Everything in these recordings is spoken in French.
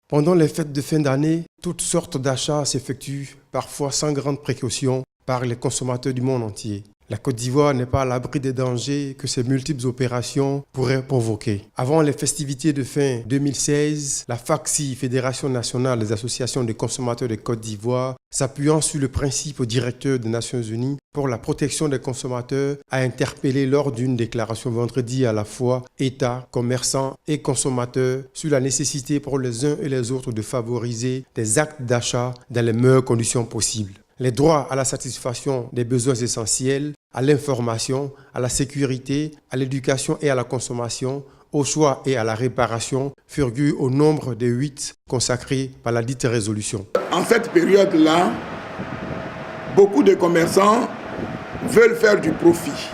Pendant les fêtes de fin d'année, toutes sortes d'achats s'effectuent, parfois sans grande précaution, par les consommateurs du monde entier. La Côte d'Ivoire n'est pas à l'abri des dangers que ces multiples opérations pourraient provoquer. Avant les festivités de fin 2016, la FACSI, Fédération nationale des associations de consommateurs de Côte d'Ivoire, s'appuyant sur le principe directeur des Nations Unies pour la protection des consommateurs, a interpellé lors d'une déclaration vendredi à la fois État, commerçants et consommateurs sur la nécessité pour les uns et les autres de favoriser des actes d'achat dans les meilleures conditions possibles. Les droits à la satisfaction des besoins essentiels, à l'information, à la sécurité, à l'éducation et à la consommation, au choix et à la réparation figurent au nombre des 8 consacrés par la dite résolution. En cette période-là, beaucoup de commerçants veulent faire du profit.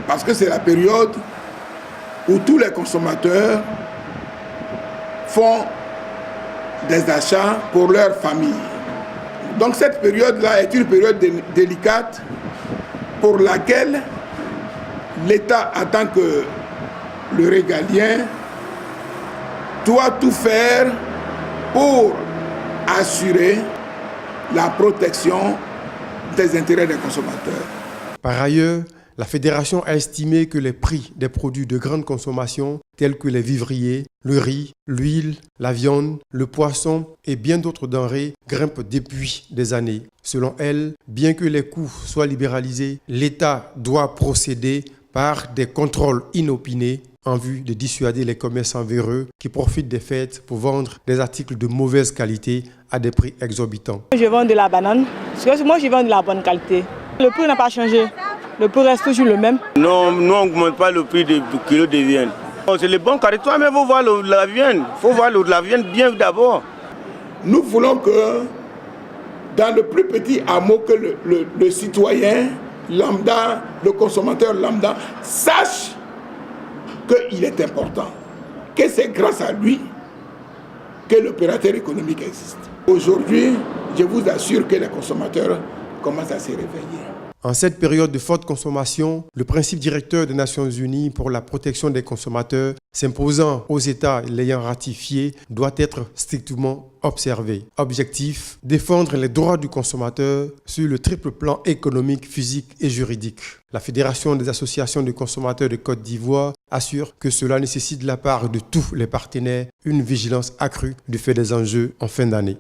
Parce que c'est la période où tous les consommateurs font des achats pour leur famille. Donc cette période-là est une période délicate pour laquelle l'État, en tant que le régalien, doit tout faire pour assurer la protection des intérêts des consommateurs. Par ailleurs, la Fédération a estimé que les prix des produits de grande consommation tels que les vivriers, le riz, l'huile, la viande, le poisson et bien d'autres denrées grimpent depuis des années. Selon elle, bien que les coûts soient libéralisés, l'État doit procéder par des contrôles inopinés en vue de dissuader les commerçants véreux qui profitent des fêtes pour vendre des articles de mauvaise qualité à des prix exorbitants. Je vends de la banane, parce que moi je vends de la bonne qualité. Le prix n'a pas changé. Le prix reste toujours le même. Non, nous on n'augmente pas le prix du kilo de viande. C'est le bon carré. Toi, mais il faut voir la viande. Il faut voir la viande bien d'abord. Nous voulons que dans le plus petit hameau que le citoyen lambda, le consommateur lambda, sache qu'il est important, que c'est grâce à lui que l'opérateur économique existe. Aujourd'hui, je vous assure que les consommateurs commencent à se réveiller. En cette période de forte consommation, le principe directeur des Nations Unies pour la protection des consommateurs s'imposant aux États l'ayant ratifié doit être strictement observé. Objectif, défendre les droits du consommateur sur le triple plan économique, physique et juridique. La Fédération des associations de consommateurs de Côte d'Ivoire assure que cela nécessite de la part de tous les partenaires une vigilance accrue du fait des enjeux en fin d'année.